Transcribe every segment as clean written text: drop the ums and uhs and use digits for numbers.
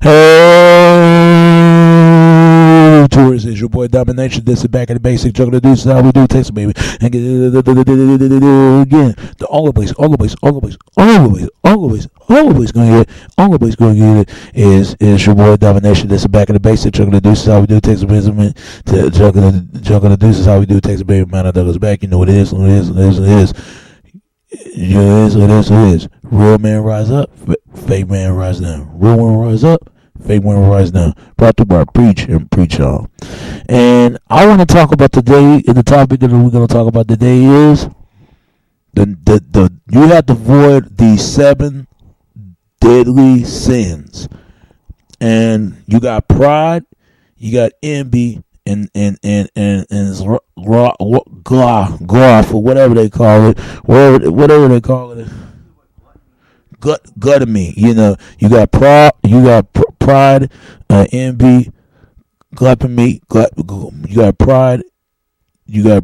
Hey, tourists, it's your boy Domination. This is back at the basic juggler deuces. How we do Texas, baby. And get again. The always going to get it is your boy Domination. This is back at the basic juggler deuces. How we do Texas, baby. Juggler deuces. How we do Texas, baby. Man, I thought it was back. You know what it is. It is. It is. Real man rise up, fake man rise down. Real man rise up, fake man rise down. Brought to you by Preach and Preach Y'all. And I want to talk about today. The topic that we're going to talk about today is the you have to avoid the 7 deadly sins. And you got pride, you got envy, and gloth or whatever they call it, whatever they call it, gluttony. You know, you got pride, envy, gluttony. You got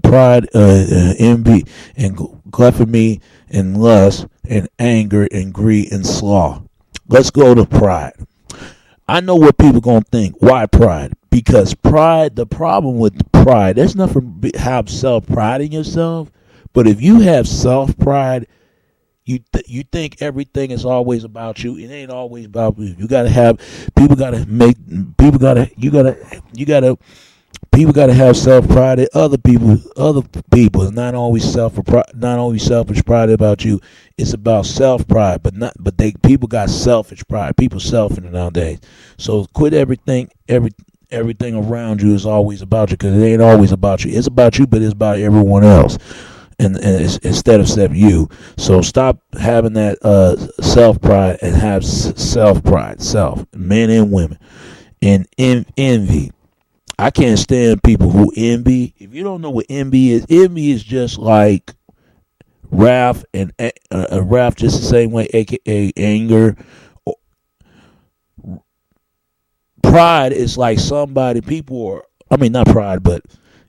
pride, envy, and gluttony, and lust, and anger, and greed, and sloth. Let's go to pride. I know what people gonna think. Why pride? Because pride, the problem with pride, there's nothing have self-pride in yourself. But if you have self-pride, you think everything is always about you. It ain't always about you. You gotta have people gotta make people gotta people gotta have self-pride. And other people is not always selfish pride about you. It's about self-pride, but people got selfish pride. People selfish nowadays. So quit everything around you is always about you, because it ain't always about you. It's about you, but it's about everyone else, and it's, instead of you. So stop having that self-pride and have self-pride, men and women, and envy. I can't stand people who envy. If you don't know what envy is just like wrath, and wrath just the same way, aka anger. Pride is like not pride, but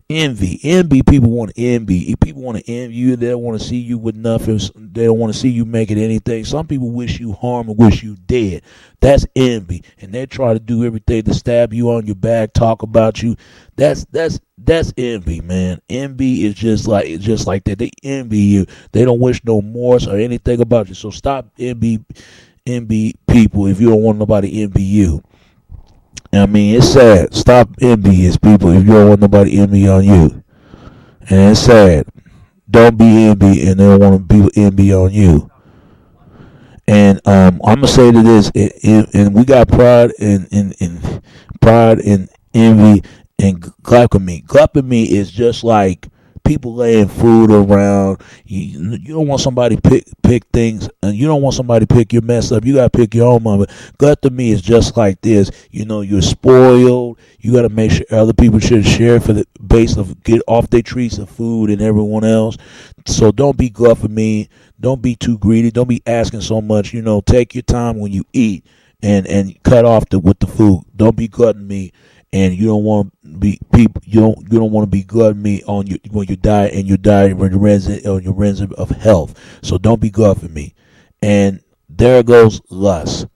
envy. People want to envy. People want to envy you. They don't want to see you with nothing. They don't want to see you making anything. Some people wish you harm and wish you dead. That's envy. And they try to do everything to stab you on your back, talk about you. That's envy, man. Envy is just like that. They envy you. They don't wish no remorse or anything about you. So stop envy people if you don't want nobody to envy you. I mean, it's sad. Stop envious people if you don't want nobody to envy on you. And it's sad. Don't be envy, and they don't want people to envy on you. And I'm gonna say to this, and we got pride and envy and gluttony. Gluttony is just like people laying food around. You don't want somebody pick things, and you don't want somebody to pick your mess up. You gotta pick your own mama. Gluttony is just like this. You know, you're spoiled. You gotta make sure other people should share for the base of get off their treats of food and everyone else. So don't be gluttony. Don't be too greedy. Don't be asking so much. You know, take your time when you eat and cut off with the food. Don't be gluttony. And you don't want to be people. You don't want to be gluttony on your when you die, and your diet when your resident of health. So don't be gluttony. And there goes lust.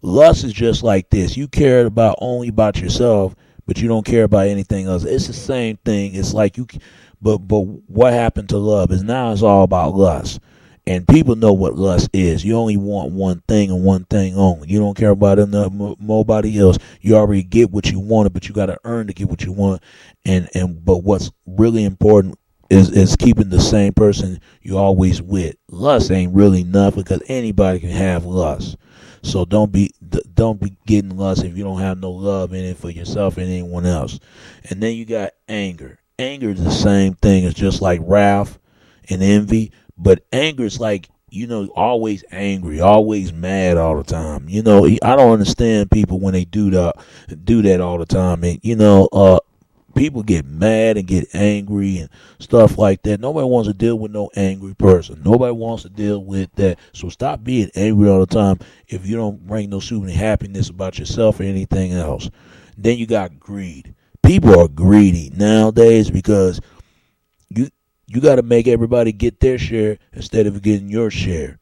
Lust is just like this. You care only about yourself, but you don't care about anything else. It's the same thing. It's like but what happened to love is now it's all about lust. And people know what lust is. You only want one thing and one thing only. You don't care about nobody else. You already get what you wanted, but you got to earn to get what you want. But what's really important is keeping the same person you always with. Lust ain't really nothing, because anybody can have lust. So don't be getting lust if you don't have no love in it for yourself and anyone else. And then you got anger. Anger is the same thing. It's just like wrath and envy. But anger is like, always angry, always mad all the time. I don't understand people when they do that all the time. And, people get mad and get angry and stuff like that. Nobody wants to deal with no angry person. Nobody wants to deal with that. So stop being angry all the time if you don't bring no super happiness about yourself or anything else. Then you got greed. People are greedy nowadays because you got to make everybody get their share instead of getting your share.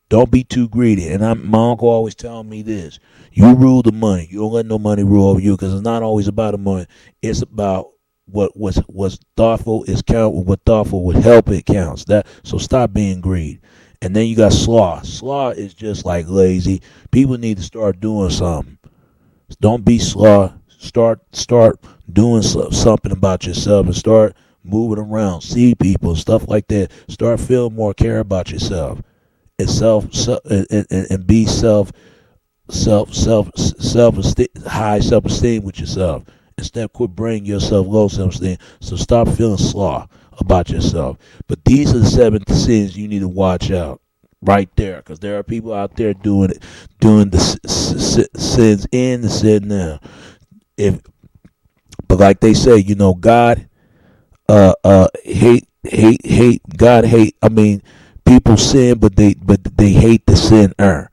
Don't be too greedy. And my uncle always telling me this: you rule the money. You don't let no money rule over you, because it's not always about the money. It's about what's thoughtful is count. What thoughtful would help, it counts. So stop being greedy. And then you got sloth. Sloth is just like lazy. People need to start doing something. Don't be sloth. Start doing something about yourself, and start moving around, see people, stuff like that. Start feeling more care about yourself, and and be high self esteem with yourself. Instead, quit bringing yourself low self esteem. So stop feeling sloth about yourself. But these are the 7 sins you need to watch out right there, because there are people out there doing the sins and the sin now. But like they say, God hate God hate. I mean, people sin, but they hate the sinner.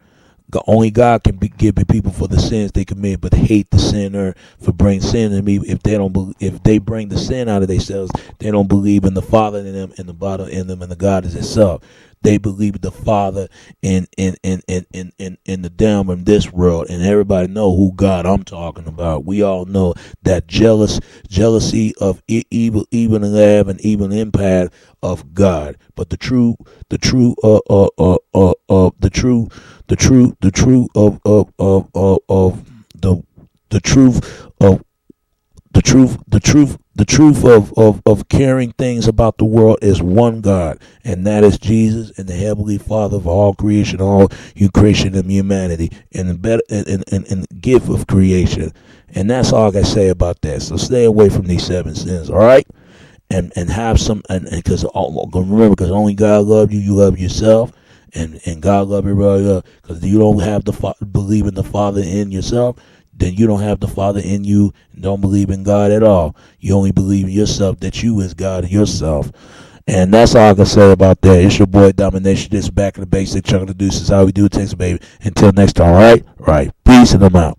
Only God can give people for the sins they commit, but hate the sinner for bringing sin to me. If they bring the sin out of themselves, they don't believe in the Father in them, and the Father in them, and the God is itself. They believe in the Father in the down in this world, and everybody know who God I'm talking about. We all know that jealousy of evil lab and evil impact of God. But the truth of caring things about the world is one God, and that is Jesus, and the Heavenly Father of all creation, all creation of humanity, and the gift of creation. And that's all I can say about that. So stay away from these 7 sins, all right? And have some, and because remember, because only God loves you, you love yourself. And God love you, brother, because you don't have believe in the Father in yourself, then you don't have the Father in you, and don't believe in God at all. You only believe in yourself, that you is God yourself. And that's all I can say about that. It's your boy Domination. This is Back in the Basic, Chuck of the Deuces. How we do things, baby. Until next time, all right? All right. Peace, and I'm out.